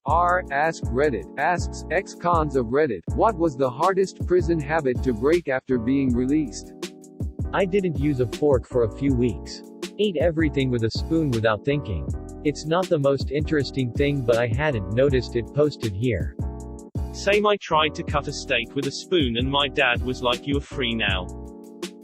Askreddit Asks, Cons of Reddit, what was the hardest prison habit to break after being released? I didn't use a fork for a few weeks. Ate everything with a spoon without thinking. It's not the most interesting thing, but I hadn't noticed it posted here. Same, I tried to cut a steak with a spoon and my dad was like, "You are free now."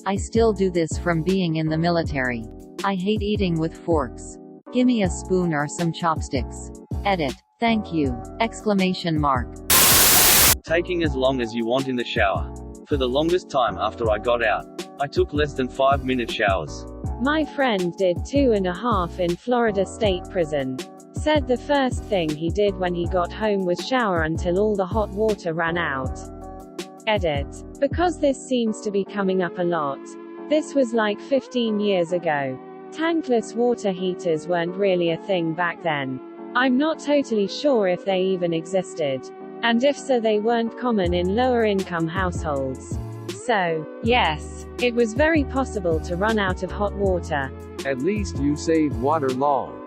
I still do this from being in the military. I hate eating with forks. Gimme a spoon or some chopsticks. Edit. Thank you! Exclamation mark. Taking as long as you want in the shower. For the longest time after I got out, I took less than 5-minute showers. My friend did 2.5 in Florida State Prison. Said the first thing he did when he got home was shower until all the hot water ran out. Edit. Because this seems to be coming up a lot. This was like 15 years ago. Tankless water heaters weren't really a thing back then. I'm not totally sure if they even existed. And if so, they weren't common in lower income households. So, yes, it was very possible to run out of hot water. At least you saved water long.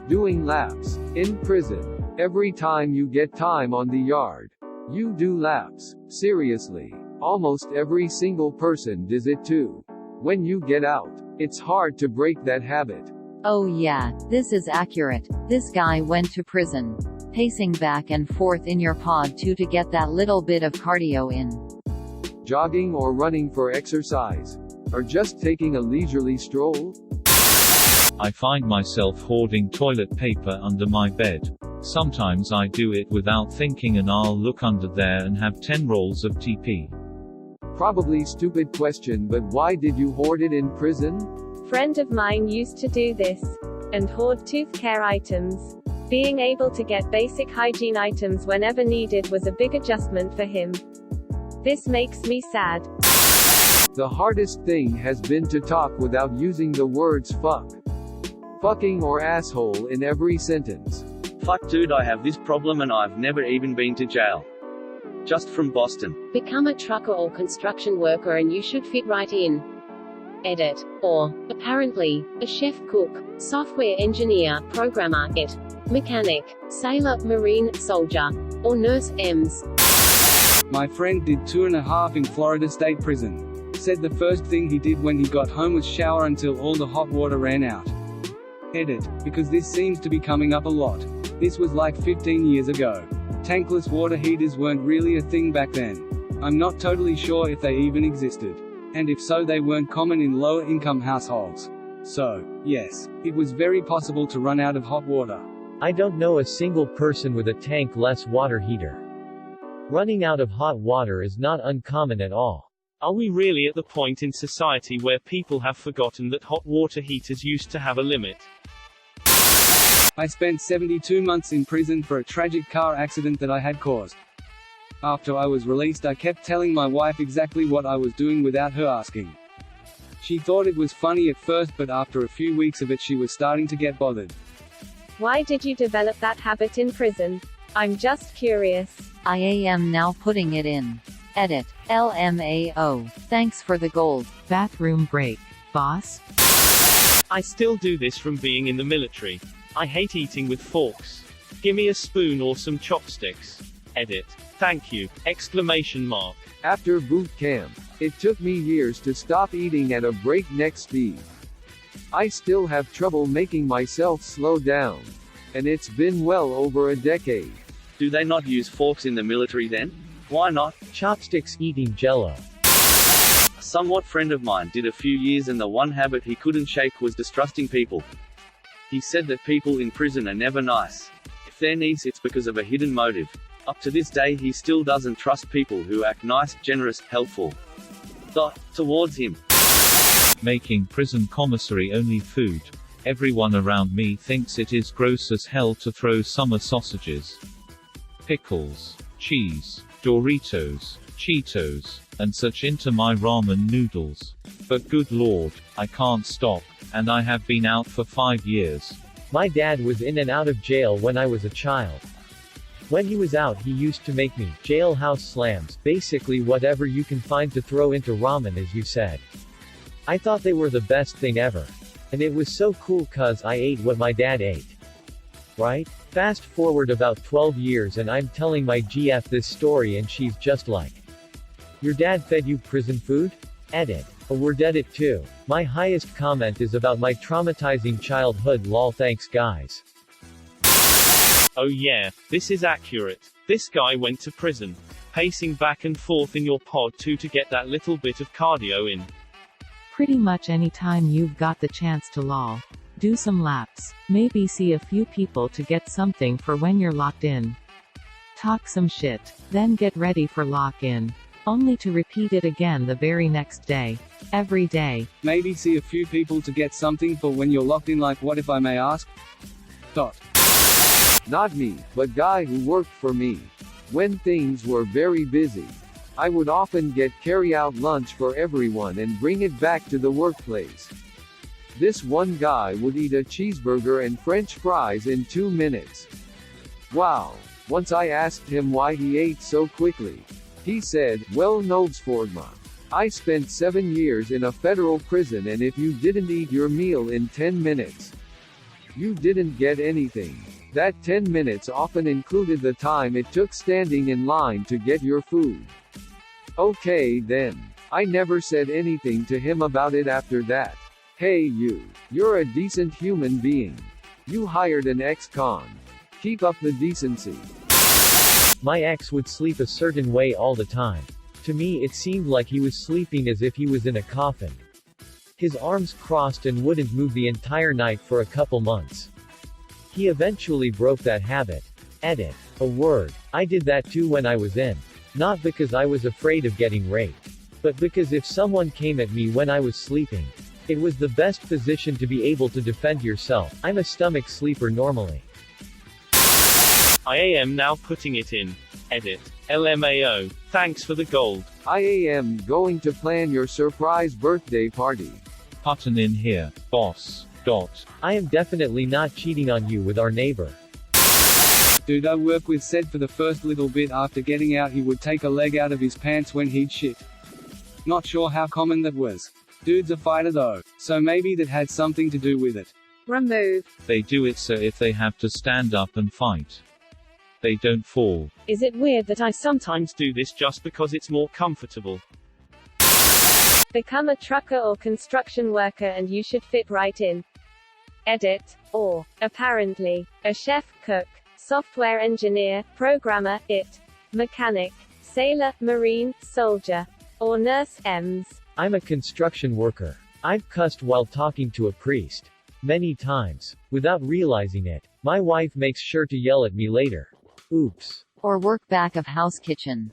Doing laps. In prison. Every time you get time on the yard, you do laps. Seriously. Almost every single person does it too. When you get out, it's hard to break that habit. Oh yeah, this is accurate. This guy went to prison. Pacing back and forth in your pod to get that little bit of cardio in. Jogging or running for exercise? Or just taking a leisurely stroll? I find myself hoarding toilet paper under my bed. Sometimes I do it without thinking and I'll look under there and have 10 rolls of TP. Probably stupid question, but why did you hoard it in prison? Friend of mine used to do this. And hoard tooth care items. Being able to get basic hygiene items whenever needed was a big adjustment for him. This makes me sad. The hardest thing has been to talk without using the words fuck, fucking or asshole in every sentence. Fuck dude, I have this problem and I've never even been to jail. Just from Boston. Become a trucker or construction worker and you should fit right in. Edit. Or, apparently, a chef, cook, software engineer, programmer, mechanic, sailor, marine, soldier, or nurse, EMS. My friend did 2.5 in Florida State Prison. Said the first thing he did when he got home was shower until all the hot water ran out. Edit. Because this seems to be coming up a lot. This was like 15 years ago. Tankless water heaters weren't really a thing back then. I'm not totally sure if they even existed. And if so, they weren't common in lower income households. So, yes, it was very possible to run out of hot water. I don't know a single person with a tank-less water heater. Running out of hot water is not uncommon at all. Are we really at the point in society where people have forgotten that hot water heaters used to have a limit? I spent 72 months in prison for a tragic car accident that I had caused. After I was released, I kept telling my wife exactly what I was doing without her asking. She thought it was funny at first, but after a few weeks of it she was starting to get bothered. Why did you develop that habit in prison? I'm just curious. I am now putting it in. Edit. LMAO. Thanks for the gold. Bathroom break, boss. I still do this from being in the military. I hate eating with forks. Gimme a spoon or some chopsticks. Edit. Thank you! Exclamation mark. After boot camp, it took me years to stop eating at a breakneck speed. I still have trouble making myself slow down. And it's been well over a decade. Do they not use forks in the military then? Why not? Chopsticks eating jello. A somewhat friend of mine did a few years and the one habit he couldn't shake was distrusting people. He said that people in prison are never nice. If they're nice, it's because of a hidden motive. Up to this day he still doesn't trust people who act nice, generous, helpful. Towards him. Making prison commissary only food. Everyone around me thinks it is gross as hell to throw summer sausages, pickles, cheese, Doritos, Cheetos, and such into my ramen noodles. But good lord, I can't stop, and I have been out for 5 years. My dad was in and out of jail when I was a child. When he was out, he used to make me jailhouse slams, basically whatever you can find to throw into ramen, as you said. I thought they were the best thing ever. And it was so cool cuz I ate what my dad ate. Right? Fast forward about 12 years and I'm telling my GF this story and she's just like, your dad fed you prison food? Edit. Oh, we're dead it too. My highest comment is about my traumatizing childhood lol thanks guys. Oh yeah, this is accurate. This guy went to prison. Pacing back and forth in your pod too to get that little bit of cardio in. Pretty much any time you've got the chance to lol. Do some laps. Maybe see a few people to get something for when you're locked in. Talk some shit. Then get ready for lock-in. Only to repeat it again the very next day. Every day. Maybe see a few people to get something for when you're locked in, like what if I may ask? Not me, but guy who worked for me. When things were very busy, I would often get carry-out lunch for everyone and bring it back to the workplace. This one guy would eat a cheeseburger and French fries in 2 minutes. Wow. Once I asked him why he ate so quickly. He said, well, Nogsforma. I spent 7 years in a federal prison, and if you didn't eat your meal in 10 minutes, you didn't get anything. That 10 minutes often included the time it took standing in line to get your food. Okay then. I never said anything to him about it after that. Hey you're a decent human being. You hired an ex-con. Keep up the decency. My ex would sleep a certain way all the time. To me it seemed like he was sleeping as if he was in a coffin. His arms crossed and wouldn't move the entire night for a couple months. He eventually broke that habit. Edit. A word. I did that too when I was in. Not because I was afraid of getting raped. But because if someone came at me when I was sleeping, it was the best position to be able to defend yourself. I'm a stomach sleeper normally. I am now putting it in. Edit. LMAO. Thanks for the gold. I am going to plan your surprise birthday party. Button in here, boss. I am definitely not cheating on you with our neighbor. Dude I work with said for the first little bit after getting out he would take a leg out of his pants when he'd shit. Not sure how common that was. Dude's a fighter though, so maybe that had something to do with it. Remove. They do it so if they have to stand up and fight, they don't fall. Is it weird that I sometimes do this just because it's more comfortable? become a trucker or construction worker and you should fit right in? Edit. Or, apparently, a chef, cook, software engineer, programmer, mechanic, sailor, marine, soldier, or nurse, EMS. I'm a construction worker. I've cussed while talking to a priest. Many times. Without realizing it. My wife makes sure to yell at me later. Oops. Or work back of house kitchen.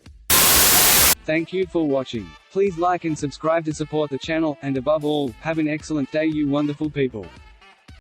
Thank you for watching. Please like and subscribe to support the channel, and above all, have an excellent day you wonderful people.